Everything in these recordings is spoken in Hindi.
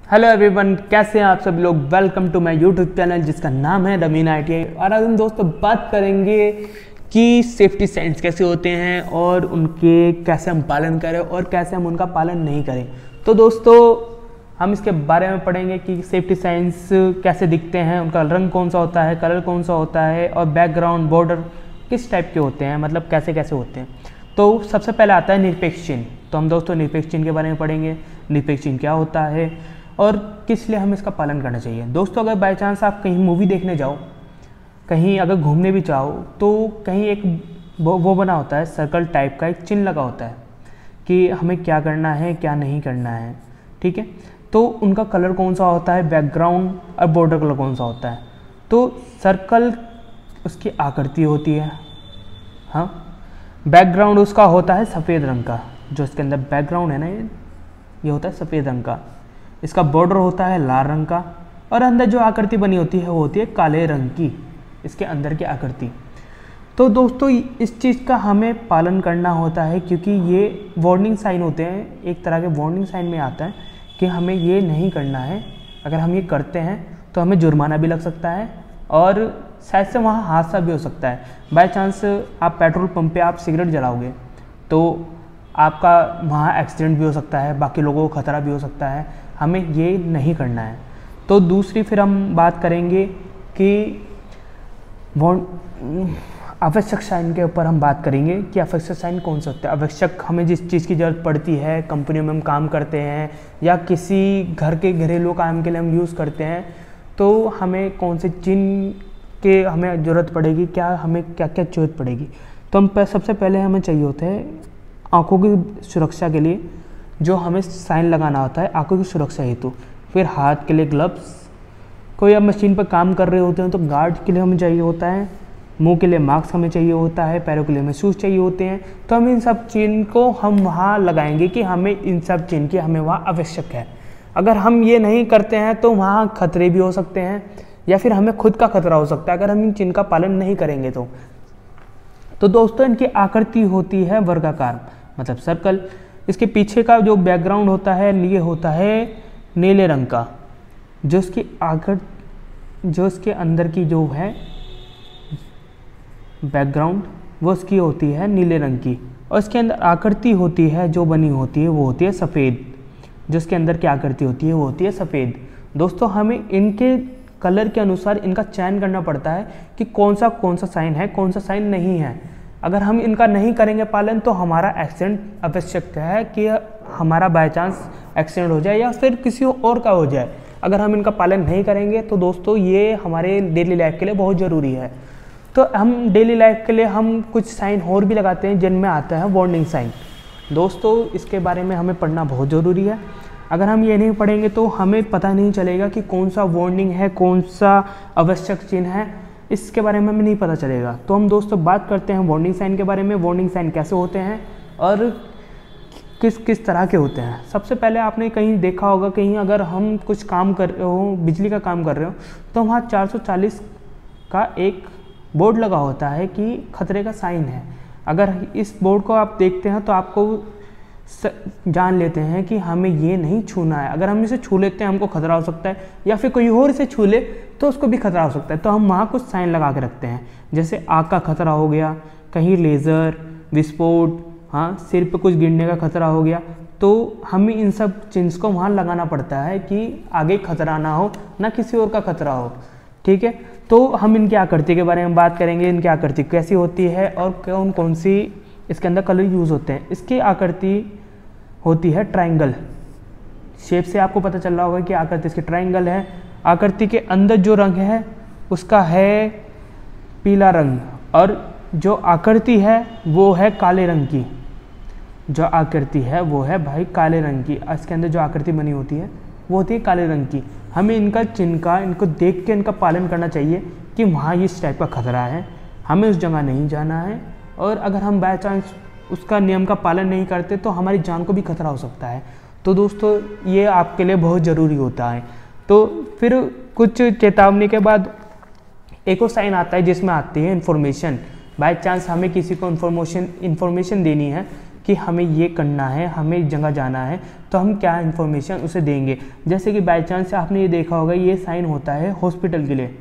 हेलो एवरीवन, कैसे हैं आप सब लोग। Welcome to my YouTube channel जिसका नाम है रमीन ITI। और आज हम दोस्तों बात करेंगे कि सेफ्टी साइंस कैसे होते हैं और उनके कैसे हम पालन करें और कैसे हम उनका पालन नहीं करें। तो दोस्तों हम इसके बारे में पढ़ेंगे कि सेफ्टी साइंस कैसे दिखते हैं, उनका रंग कौन सा होता है, कलर कौन सा होता है और बैकग्राउंड बॉर्डर किस टाइप के होते हैं, मतलब कैसे कैसे होते हैं। तो सबसे पहले आता है निरपेक्ष चिन्ह। तो हम दोस्तों निरपेक्ष चिन्ह के बारे में पढ़ेंगे, निरपेक्ष चिन्ह क्या होता है और किस लिए हमें इसका पालन करना चाहिए। दोस्तों अगर बाय चांस आप कहीं मूवी देखने जाओ, कहीं अगर घूमने भी चाहो, तो कहीं एक वो बना होता है, सर्कल टाइप का एक चिन्ह लगा होता है कि हमें क्या करना है क्या नहीं करना है, ठीक है। तो उनका कलर कौन सा होता है, बैकग्राउंड और बॉर्डर कलर कौन सा होता है। तो सर्कल उसकी आकृति होती है, हाँ। बैकग्राउंड उसका होता है सफ़ेद रंग का, जो इसके अंदर बैकग्राउंड है ना, ये होता है सफ़ेद रंग का। इसका बॉर्डर होता है लाल रंग का और अंदर जो आकृति बनी होती है वो होती है काले रंग की, इसके अंदर की आकृति। तो दोस्तों इस चीज़ का हमें पालन करना होता है क्योंकि ये वार्निंग साइन होते हैं, एक तरह के वार्निंग साइन में आता है कि हमें ये नहीं करना है। अगर हम ये करते हैं तो हमें जुर्माना भी लग सकता है और शायद से वहाँ हादसा भी हो सकता है। बाय चांस आप पेट्रोल पंप पे आप सिगरेट जलाओगे तो आपका वहाँ एक्सीडेंट भी हो सकता है, बाकी लोगों को खतरा भी हो सकता है। हमें ये नहीं करना है। तो दूसरी फिर हम बात करेंगे कि आवश्यक साइन के ऊपर हम बात करेंगे कि आवश्यक साइन कौन से होते हैं। आवश्यक हमें जिस चीज़ की ज़रूरत पड़ती है, कंपनियों में हम काम करते हैं या किसी घर के घरेलू काम के लिए हम यूज़ करते हैं, तो हमें कौन से चिन्ह के हमें ज़रूरत पड़ेगी, क्या हमें क्या क्या ज़रूरत पड़ेगी। तो हम सबसे पहले हमें चाहिए होता है आँखों की सुरक्षा के लिए जो हमें साइन लगाना होता है आँखों की सुरक्षा हेतु। फिर हाथ के लिए ग्लव्स, कोई अब मशीन पर काम कर रहे होते हैं तो गार्ड के लिए हमें चाहिए होता है, मुंह के लिए मास्क हमें चाहिए होता है, पैरों के लिए हमें शूज़ चाहिए होते हैं। तो हम इन सब चिन्ह को हम वहाँ लगाएंगे कि हमें इन सब चिन्ह की हमें वहाँ आवश्यक है। अगर हम ये नहीं करते हैं तो वहाँ खतरे भी हो सकते हैं या फिर हमें खुद का खतरा हो सकता है अगर हम इन चिन्ह का पालन नहीं करेंगे तो दोस्तों इनकी आकृति होती है वर्गाकार, मतलब सर्कल। इसके पीछे का जो बैकग्राउंड होता है ये होता है नीले रंग का, जो इसके अंदर की जो है बैकग्राउंड वो उसकी होती है नीले रंग की और इसके अंदर आकृति होती है जो बनी होती है वो होती है सफ़ेद। जो इसके अंदर की आकृति होती है वो होती है सफ़ेद। दोस्तों हमें इनके कलर के अनुसार इनका चयन करना पड़ता है कि कौन सा साइन है, कौन सा साइन नहीं है। अगर हम इनका नहीं करेंगे पालन तो हमारा एक्सीडेंट आवश्यक है कि हमारा बाय चांस एक्सीडेंट हो जाए या फिर किसी और का हो जाए। अगर हम इनका पालन नहीं करेंगे तो दोस्तों ये हमारे डेली लाइफ के लिए बहुत ज़रूरी है। तो हम डेली लाइफ के लिए हम कुछ साइन और भी लगाते हैं जिनमें आता है वार्निंग साइन। दोस्तों इसके बारे में हमें पढ़ना बहुत ज़रूरी है। अगर हम ये नहीं पढ़ेंगे तो हमें पता नहीं चलेगा कि कौन सा वार्निंग है, कौन सा आवश्यक चिन्ह है, इसके बारे में हमें नहीं पता चलेगा। तो हम दोस्तों बात करते हैं वार्निंग साइन के बारे में। वार्निंग साइन कैसे होते हैं और किस किस तरह के होते हैं। सबसे पहले आपने कहीं देखा होगा, कहीं अगर हम कुछ काम कर रहे हो, बिजली का काम कर रहे हो, तो वहाँ 440 का एक बोर्ड लगा होता है कि खतरे का साइन है। अगर इस बोर्ड को आप देखते हैं तो आपको जान लेते हैं कि हमें ये नहीं छूना है। अगर हम इसे छू लेते हैं हमको खतरा हो सकता है या फिर कोई और इसे छू ले तो उसको भी खतरा हो सकता है। तो हम वहाँ कुछ साइन लगा के रखते हैं, जैसे आग का खतरा हो गया, कहीं लेज़र, विस्फोट, हाँ, सिर पे कुछ गिरने का खतरा हो गया। तो हमें इन सब चिन्ह को वहाँ लगाना पड़ता है कि आगे खतरा ना हो, ना किसी और का खतरा हो, ठीक है। तो हम इनकी आकृति के बारे में बात करेंगे, इनकी आकृति कैसी होती है और कौन कौन सी इसके अंदर कलर यूज़ होते हैं। इसकी आकृति होती है ट्रायंगल शेप से, आपको पता चल रहा होगा कि आकृति इसकी ट्रायंगल है। आकृति के अंदर जो रंग है उसका है पीला रंग और जो आकृति है वो है काले रंग की। जो आकृति है वो है भाई काले रंग की। इसके अंदर जो आकृति बनी होती है वो होती है काले रंग की। हमें इनका चिन्ह का, इनको देख के इनका पालन करना चाहिए कि वहाँ इस टाइप का खतरा है, हमें उस जगह नहीं जाना है। और अगर हम बाय चांस उसका नियम का पालन नहीं करते तो हमारी जान को भी खतरा हो सकता है। तो दोस्तों ये आपके लिए बहुत ज़रूरी होता है। तो फिर कुछ चेतावनी के बाद एक और साइन आता है जिसमें आती है इन्फॉर्मेशन। बाय चांस हमें किसी को इन्फॉर्मेशन देनी है कि हमें ये करना है, हमें एक जगह जाना है, तो हम क्या इन्फॉर्मेशन उसे देंगे। जैसे कि बाई चांस आपने ये देखा होगा, ये साइन होता है हॉस्पिटल के लिए,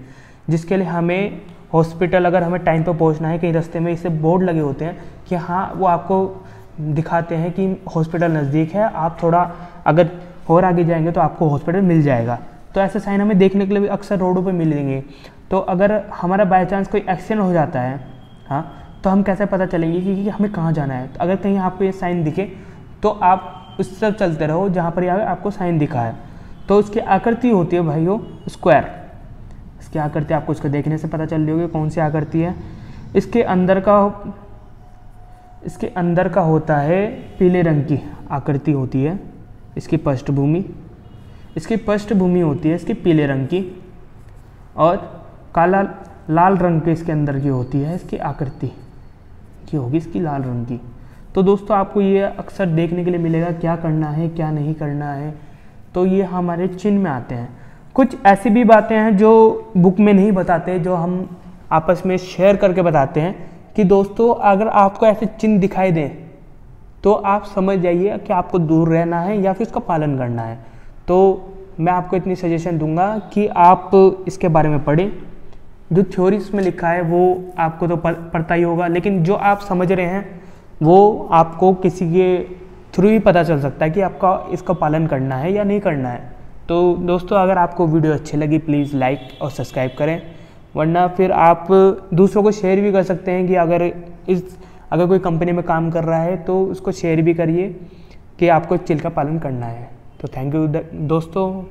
जिसके लिए हमें हॉस्पिटल अगर हमें टाइम पर पहुंचना है, कहीं रास्ते में इससे बोर्ड लगे होते हैं कि हाँ वो आपको दिखाते हैं कि हॉस्पिटल नज़दीक है, आप थोड़ा अगर और आगे जाएंगे तो आपको हॉस्पिटल मिल जाएगा। तो ऐसे साइन हमें देखने के लिए भी अक्सर रोडों पे मिलेंगे। तो अगर हमारा बाय चांस कोई एक्सीडेंट हो जाता है, हाँ, तो हम कैसे पता चलेंगे कि हमें कहाँ जाना है। तो अगर कहीं आपको ये साइन दिखे तो आप उस तरफ चलते रहो जहाँ पर यहाँ आपको साइन दिखा है। तो उसकी आकृति होती है भाइयों स्क्वायर। इसकी आकृति आपको इसको देखने से पता चल रही होगी कौन सी आकृति है। इसके अंदर का होता है पीले रंग की आकृति होती है इसकी पृष्ठभूमि। इसकी पृष्ठभूमि होती है इसकी पीले रंग की, और काला लाल रंग के इसके अंदर की होती है इसकी आकृति, की होगी इसकी लाल रंग की। तो दोस्तों आपको ये अक्सर देखने के लिए मिलेगा क्या करना है क्या नहीं करना है। तो ये हमारे चिन्ह में आते हैं। कुछ ऐसी भी बातें हैं जो बुक में नहीं बताते, जो हम आपस में शेयर करके बताते हैं कि दोस्तों अगर आपको ऐसे चिन्ह दिखाई दें तो आप समझ जाइए कि आपको दूर रहना है या फिर उसका पालन करना है। तो मैं आपको इतनी सजेशन दूंगा कि आप इसके बारे में पढ़ें। जो थ्योरी इसमें लिखा है वो आपको तो पता ही होगा, लेकिन जो आप समझ रहे हैं वो आपको किसी के थ्रू ही पता चल सकता है कि आपका इसका पालन करना है या नहीं करना है। तो दोस्तों अगर आपको वीडियो अच्छी लगी प्लीज़ लाइक और सब्सक्राइब करें, वरना फिर आप दूसरों को शेयर भी कर सकते हैं कि अगर कोई कंपनी में काम कर रहा है तो उसको शेयर भी करिए कि आपको इस चीज़ का पालन करना है। तो थैंक यू दोस्तों।